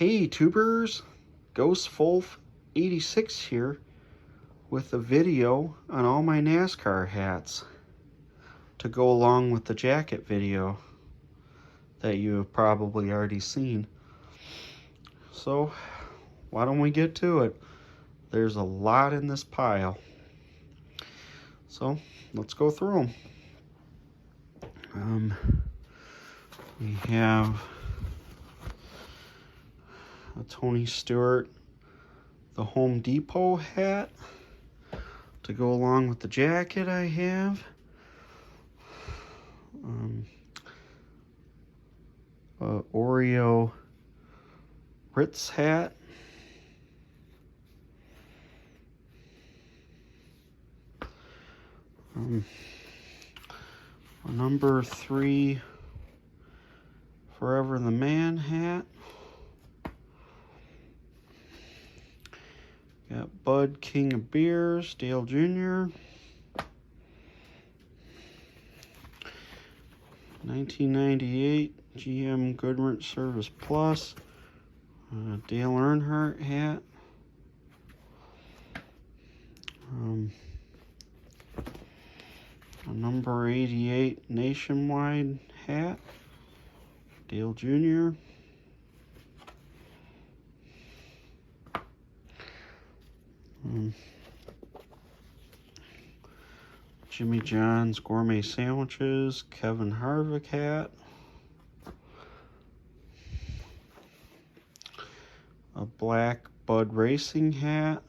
Hey tubers, GhostFolf86 here with a video on all my NASCAR hats to go along with the jacket video that you have probably already seen. So why don't we get to it? There's a lot in this pile. So let's go through them. We have a Tony Stewart, the Home Depot hat to go along with the jacket I have. Oreo Ritz hat. A number 3 Forever the Man hat. Got Bud King of Beers, Dale Jr. 1998 GM Goodwrench Service Plus, Dale Earnhardt hat. A number 88 Nationwide hat, Dale Jr. Jimmy John's Gourmet Sandwiches, Kevin Harvick hat. A black Bud Racing hat.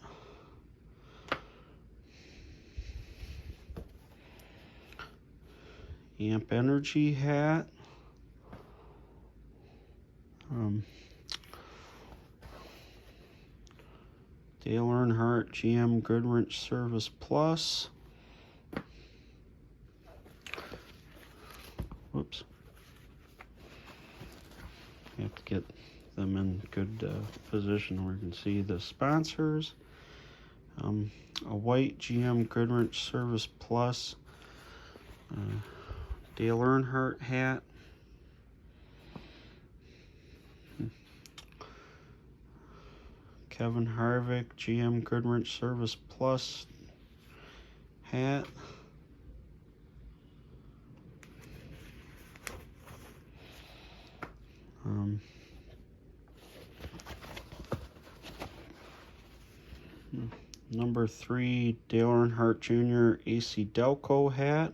Amp Energy hat. Dale Earnhardt GM Goodwrench Service Plus. Whoops. You have to get them in good position where you can see the sponsors. A white GM Goodwrench Service Plus Dale Earnhardt hat. Kevin Harvick GM Goodwrench Service Plus hat. Number 3 Dale Earnhardt Jr. AC Delco hat.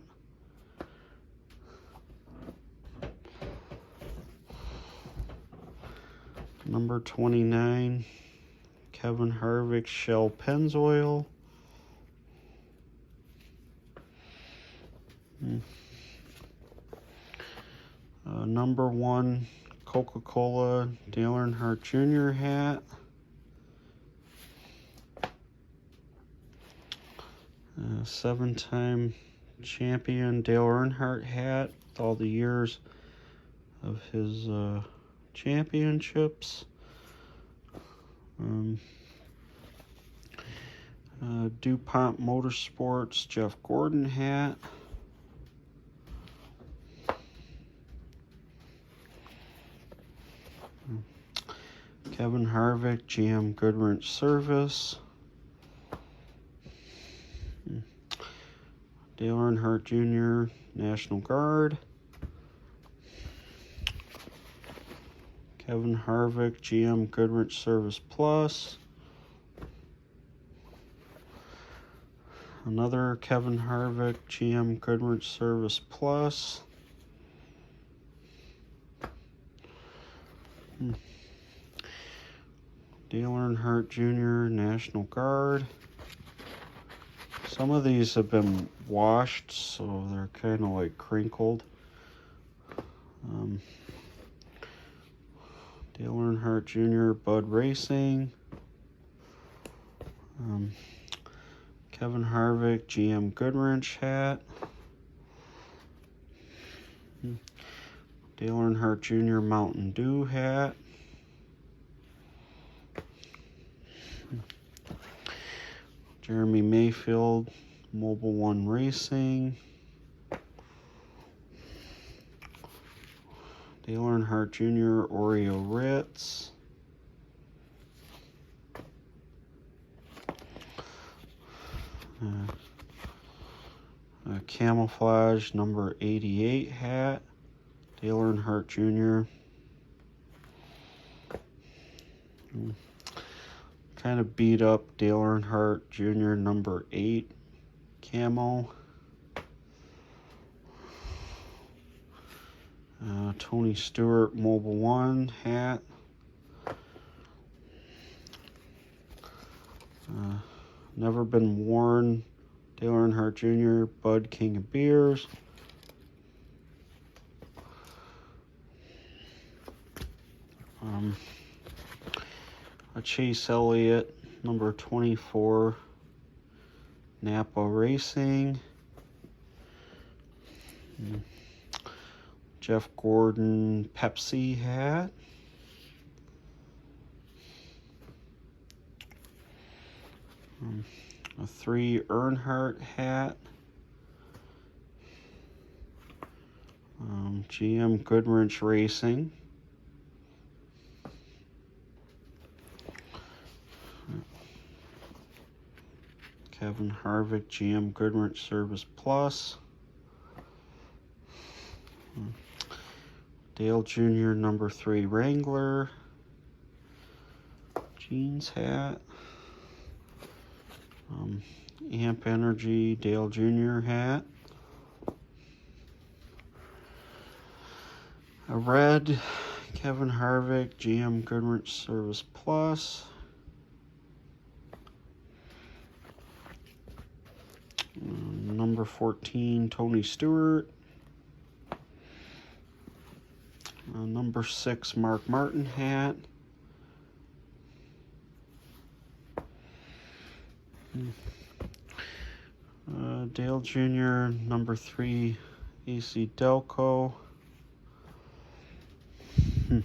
Number 29 Kevin Harvick Shell Pennzoil. Number 1 Coca-Cola Dale Earnhardt Jr. hat. Seven-time champion Dale Earnhardt hat with all the years of his championships. DuPont Motorsports Jeff Gordon hat. Kevin Harvick GM Goodwrench Service. Dale Earnhardt Jr. National Guard. Kevin Harvick GM Goodwrench Service Plus. Another Kevin Harvick GM Goodwrench Service Plus. Dale Earnhardt Jr. National Guard. Some of these have been washed, so they're kind of like crinkled. Dale Earnhardt Jr. Bud Racing. Kevin Harvick GM Goodwrench hat. Dale Earnhardt Jr. Mountain Dew hat. Jeremy Mayfield Mobile One Racing. Dale Earnhardt Jr. Oreo Ritz. A camouflage number 88 hat, Dale Earnhardt Jr. Kind of beat up Dale Earnhardt Jr. number 8 camo. Tony Stewart Mobile 1 hat. Never been worn, Dale Earnhardt Jr. Bud King of Beers. A Chase Elliott number 24 Napa Racing. Jeff Gordon Pepsi hat. A 3 Earnhardt hat. GM Goodwrench Racing. Kevin Harvick GM Goodwrench Service Plus. Dale Jr. number 3 Wrangler jeans hat. Amp Energy Dale Jr. hat. A red Kevin Harvick GM Goodwrench Service Plus. Number 14 Tony Stewart. Number 6 Mark Martin hat. Dale Jr. number 3 AC Delco. A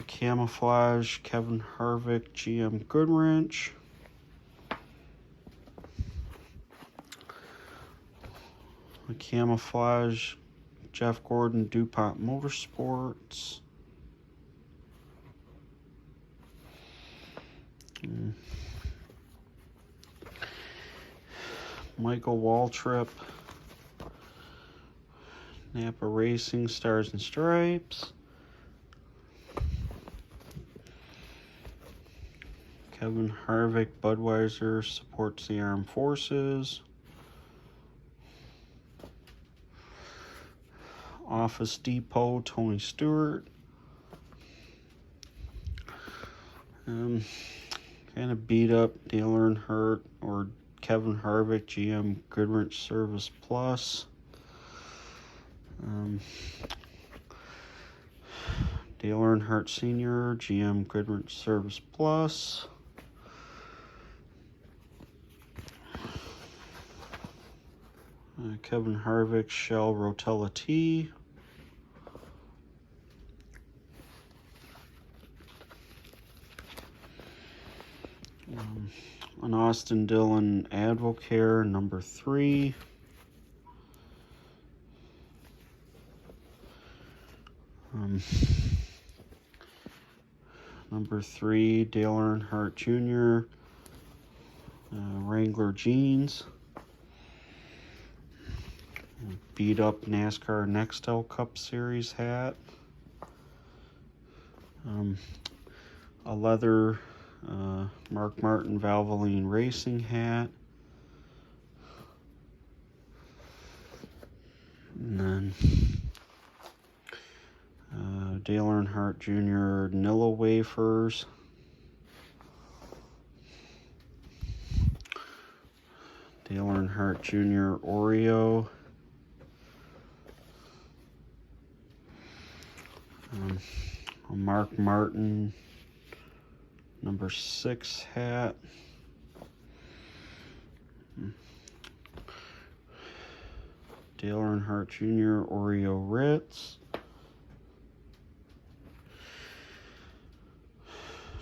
camouflage Kevin Harvick GM Goodwrench. A camouflage Jeff Gordon DuPont Motorsports. Michael Waltrip Napa Racing Stars and Stripes. Kevin Harvick Budweiser supports the armed forces. Office Depot Tony Stewart. Kind of beat up Dale Earnhardt or Kevin Harvick GM Goodwrench Service Plus. Dale Earnhardt Sr. GM Goodwrench Service Plus. Kevin Harvick Shell Rotella T. An Austin Dillon Advocare number 3. Number 3 Dale Earnhardt Jr. Wrangler jeans. Beat up NASCAR Nextel Cup Series hat. A leather Mark Martin Valvoline Racing hat. And then Dale Earnhardt Jr. Nilla wafers. Dale Earnhardt Jr. Oreo. A Mark Martin number 6 hat. Dale Earnhardt Jr. Oreo Ritz.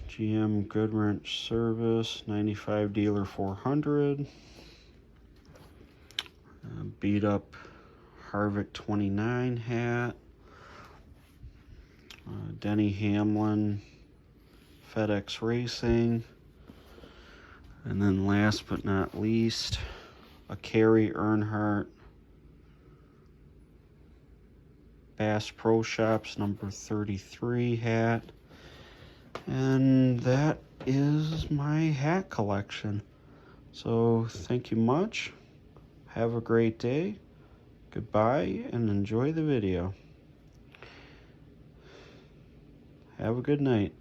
GM Goodwrench Service 95 Dealer 400. Beat up Harvick 29 hat. Denny Hamlin FedEx Racing. And then last but not least, a Carrie Earnhardt Bass Pro Shops number 33 hat. And that is my hat collection. So thank you much. Have a great day. Goodbye and enjoy the video. Have a good night.